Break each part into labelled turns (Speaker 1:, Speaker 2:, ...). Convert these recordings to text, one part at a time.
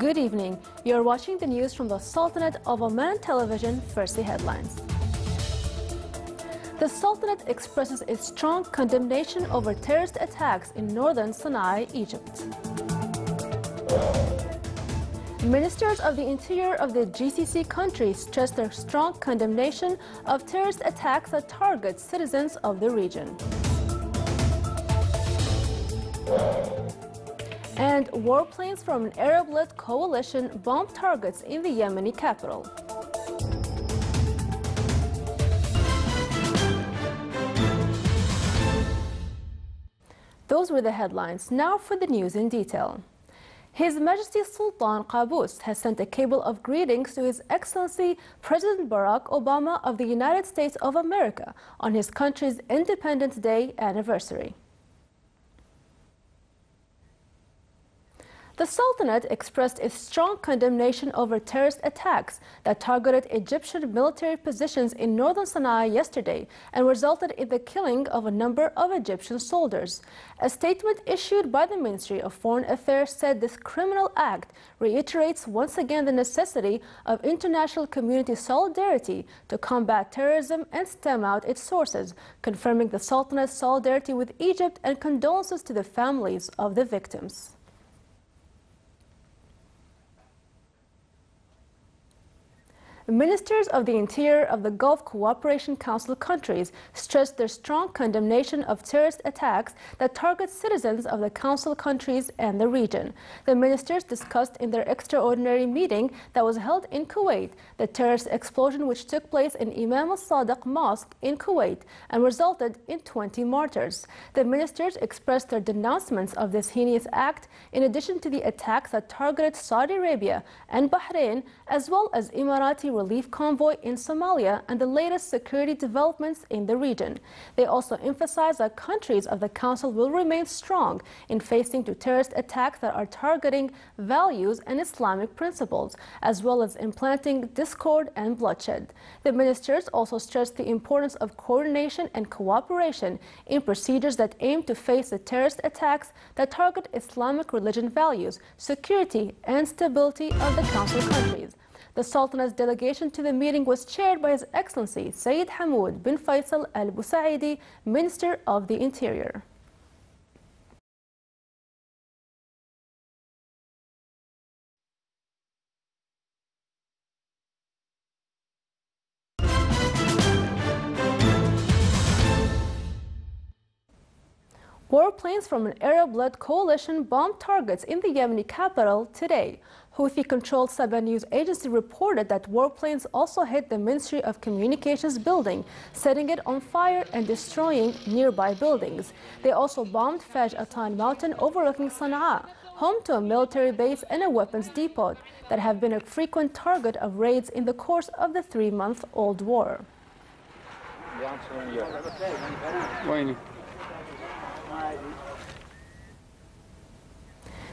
Speaker 1: Good evening. You're watching the news from the Sultanate of Oman Television. First, the headlines. The Sultanate expresses its strong condemnation over terrorist attacks in northern Sana'a, Egypt. Ministers of the Interior of the GCC countries stressed their strong condemnation of terrorist attacks that target citizens of the region. And warplanes from an Arab-led coalition bombed targets in the Yemeni capital. Those were the headlines. Now for the news in detail. His Majesty Sultan Qaboos has sent a cable of greetings to His Excellency President Barack Obama of the United States of America on his country's Independence Day anniversary. The Sultanate expressed its strong condemnation over terrorist attacks that targeted Egyptian military positions in northern Sana'a yesterday and resulted in the killing of a number of Egyptian soldiers. A statement issued by the Ministry of Foreign Affairs said this criminal act reiterates once again the necessity of international community solidarity to combat terrorism and stem out its sources, confirming the Sultanate's solidarity with Egypt and condolences to the families of the victims. Ministers of the Interior of the Gulf Cooperation Council countries stressed their strong condemnation of terrorist attacks that target citizens of the Council countries and the region. The ministers discussed in their extraordinary meeting that was held in Kuwait the terrorist explosion which took place in Imam al-Sadiq Mosque in Kuwait and resulted in 20 martyrs. The ministers expressed their denouncements of this heinous act in addition to the attacks that targeted Saudi Arabia and Bahrain as well as Emirati relief convoy in Somalia and the latest security developments in the region. They also emphasized that countries of the Council will remain strong in facing terrorist attacks that are targeting values and Islamic principles, as well as implanting discord and bloodshed. The ministers also stressed the importance of coordination and cooperation in procedures that aim to face the terrorist attacks that target Islamic religion values, security, and stability of the Council countries. The Sultanate's delegation to the meeting was chaired by His Excellency Sayyid Hamoud bin Faisal Al Busaidi, Minister of the Interior. Warplanes from an Arab-led coalition bombed targets in the Yemeni capital today. Houthi-controlled Saba news agency reported that warplanes also hit the Ministry of Communications building, setting it on fire and destroying nearby buildings. They also bombed Faj Atan mountain overlooking Sana'a, home to a military base and a weapons depot that have been a frequent target of raids in the course of the 3-month-old war.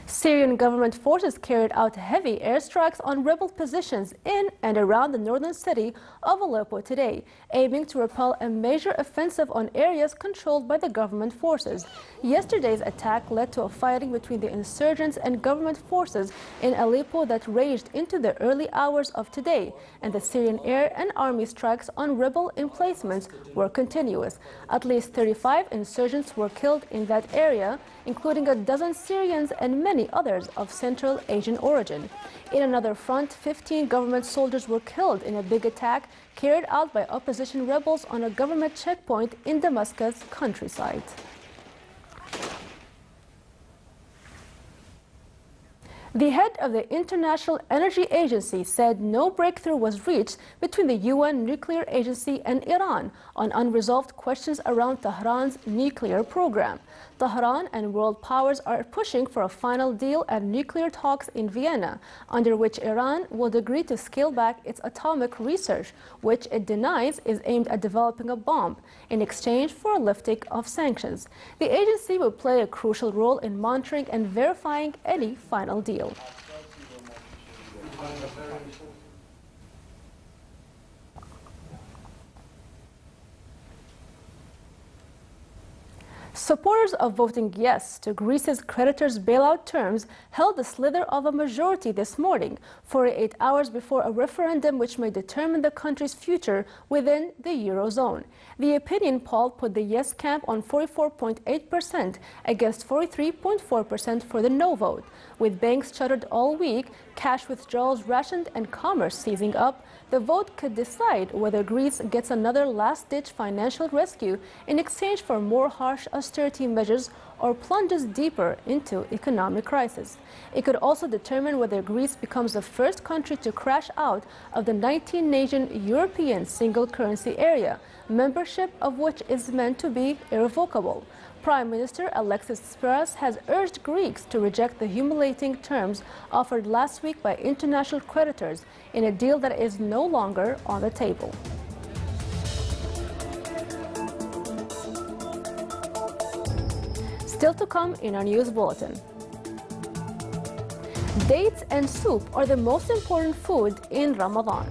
Speaker 1: Syrian government forces carried out heavy airstrikes on rebel positions in and around the northern city of Aleppo today, aiming to repel a major offensive on areas controlled by the government forces. Yesterday's attack led to a fighting between the insurgents and government forces in Aleppo that raged into the early hours of today, and the Syrian air and army strikes on rebel emplacements were continuous. At least 35 insurgents were killed in that area, including a dozen Syrians and many others of Central Asian origin. In another front, 15 government soldiers were killed in a big attack carried out by opposition rebels on a government checkpoint in Damascus countryside. The head of the International Energy Agency said no breakthrough was reached between the UN Nuclear Agency and Iran on unresolved questions around Tehran's nuclear program. Tehran and world powers are pushing for a final deal at nuclear talks in Vienna, under which Iran would agree to scale back its atomic research, which it denies is aimed at developing a bomb, in exchange for a lifting of sanctions. The agency will play a crucial role in monitoring and verifying any final deal. Supporters of voting yes to Greece's creditors' bailout terms held a slither of a majority this morning, 48 hours before a referendum which may determine the country's future within the Eurozone. The opinion poll put the yes camp on 44.8% against 43.4% for the no vote. With banks shuttered all week, cash withdrawals rationed and commerce seizing up, the vote could decide whether Greece gets another last-ditch financial rescue in exchange for more harsh austerity measures or plunges deeper into economic crisis. It could also determine whether Greece becomes the first country to crash out of the 19-nation European single currency area, membership of which is meant to be irrevocable. Prime Minister Alexis Tsipras has urged Greeks to reject the humiliating terms offered last week by international creditors in a deal that is no longer on the table. Still to come in our news bulletin. Dates and soup are the most important food in Ramadan.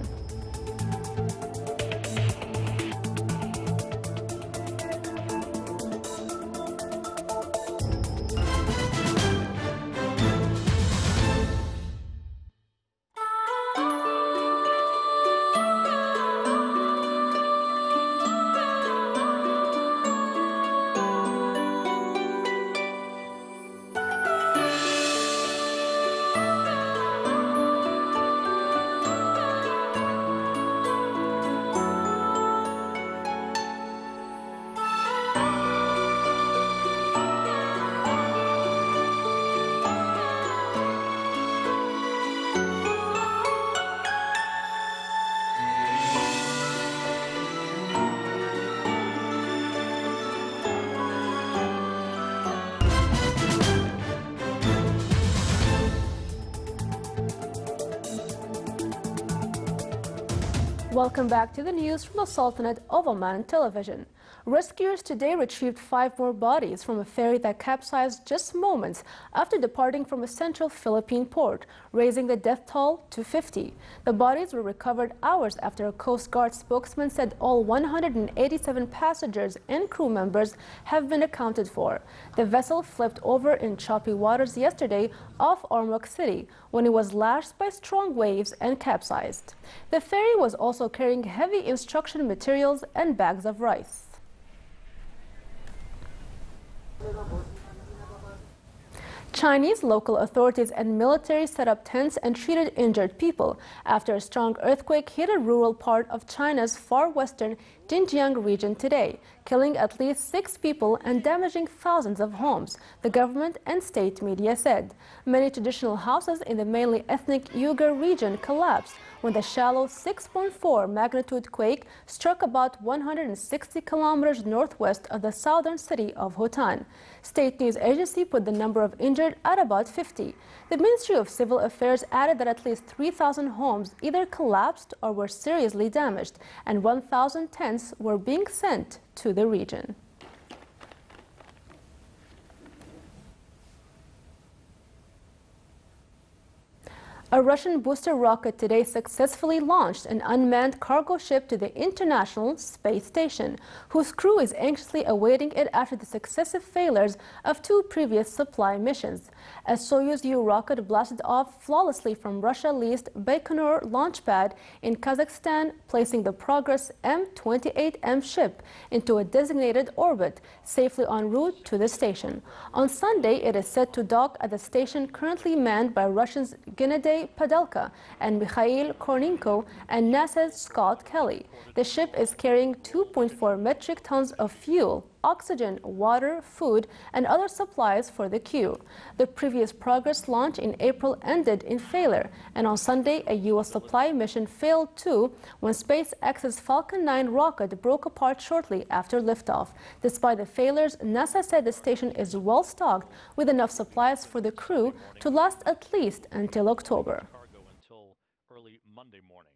Speaker 1: Welcome back to the news from the Sultanate of Oman television. Rescuers today retrieved 5 more bodies from a ferry that capsized just moments after departing from a central Philippine port, raising the death toll to 50. The bodies were recovered hours after a Coast Guard spokesman said all 187 passengers and crew members have been accounted for. The vessel flipped over in choppy waters yesterday off Ormoc City when it was lashed by strong waves and capsized. The ferry was also carrying heavy instruction materials and bags of rice. Chinese local authorities and military set up tents and treated injured people after a strong earthquake hit a rural part of China's far western Xinjiang region today, killing at least 6 people and damaging thousands of homes, the government and state media said. Many traditional houses in the mainly ethnic Uyghur region collapsed when the shallow 6.4 magnitude quake struck about 160 kilometers northwest of the southern city of Hotan. State news agency put the number of injured at about 50. The Ministry of Civil Affairs added that at least 3,000 homes either collapsed or were seriously damaged, and 1,000 tents were being sent to the region. A Russian booster rocket today successfully launched an unmanned cargo ship to the International Space Station, whose crew is anxiously awaiting it after the successive failures of 2 previous supply missions. A Soyuz U rocket blasted off flawlessly from Russia-leased Baikonur launch pad in Kazakhstan, placing the Progress M-28M ship into a designated orbit, safely en route to the station. On Sunday, it is set to dock at the station currently manned by Russians Gennady Padelka and Mikhail Korninko and NASA's Scott Kelly. The ship is carrying 2.4 metric tons of fuel, oxygen, water, food, and other supplies for the crew. The previous Progress launch in April ended in failure, and on Sunday, a U.S. supply mission failed too when SpaceX's Falcon 9 rocket broke apart shortly after liftoff. Despite the failures, NASA said the station is well stocked with enough supplies for the crew to last at least until October.
Speaker 2: Until early Monday morning.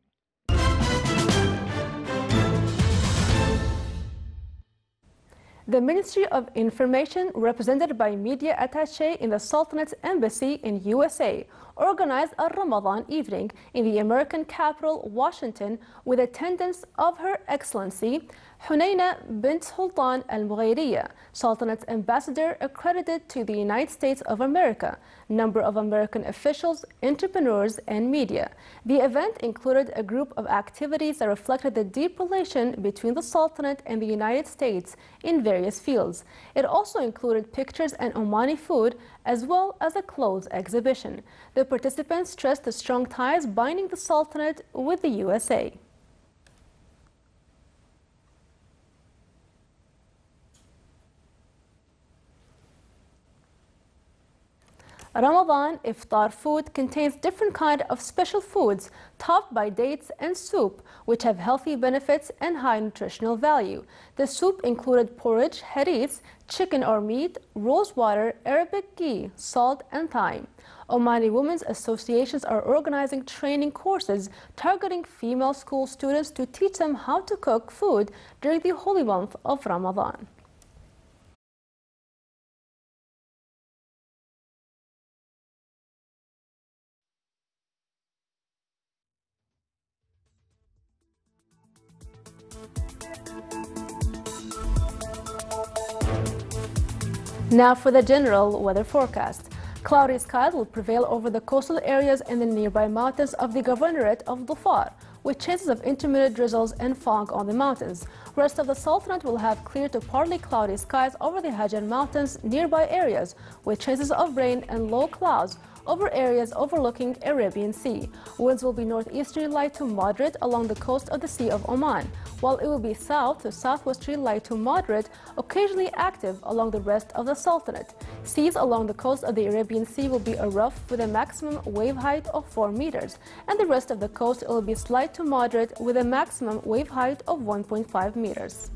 Speaker 1: The Ministry of Information, represented by media attaché in the Sultanate's embassy in USA, organized a Ramadan evening in the American capital, Washington, with attendance of Her Excellency Hunayna bint Sultan al-Mughayriya, Sultanate's ambassador accredited to the United States of America, number of American officials, entrepreneurs, and media. The event included a group of activities that reflected the deep relation between the Sultanate and the United States in various fields. It also included pictures and Omani food, as well as a clothes exhibition. The participants stressed the strong ties binding the Sultanate with the USA. Ramadan iftar food contains different kinds of special foods topped by dates and soup, which have healthy benefits and high nutritional value. The soup included porridge, harith, chicken or meat, rose water, Arabic ghee, salt, and thyme. Omani women's associations are organizing training courses targeting female school students to teach them how to cook food during the holy month of Ramadan. Now for the general weather forecast. Cloudy skies will prevail over the coastal areas and the nearby mountains of the governorate of Dhofar, with chances of intermittent drizzles and fog on the mountains. Rest of the Sultanate will have clear to partly cloudy skies over the Hajan Mountains nearby areas, with chances of rain and low clouds over areas overlooking Arabian Sea. Winds will be northeasterly light to moderate along the coast of the Sea of Oman, while it will be south to southwesterly light to moderate, occasionally active along the rest of the Sultanate. Seas along the coast of the Arabian Sea will be a rough with a maximum wave height of 4 meters, and the rest of the coast will be slight to moderate with a maximum wave height of 1.5 meters.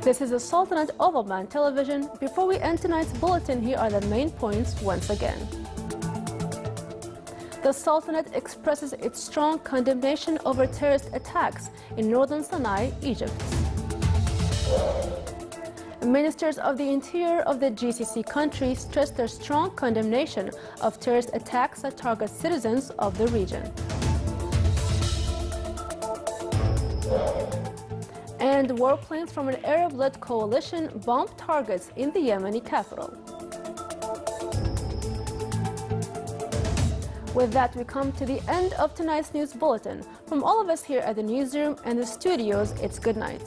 Speaker 1: This is the Sultanate of Oman television. Before we end tonight's bulletin, here are the main points once again. The Sultanate expresses its strong condemnation over terrorist attacks in northern Sinai, Egypt. Ministers of the Interior of the GCC countries stressed their strong condemnation of terrorist attacks that target citizens of the region. And warplanes from an Arab-led coalition bombed targets in the Yemeni capital. With that, we come to the end of tonight's news bulletin. From all of us here at the newsroom and the studios, it's good night.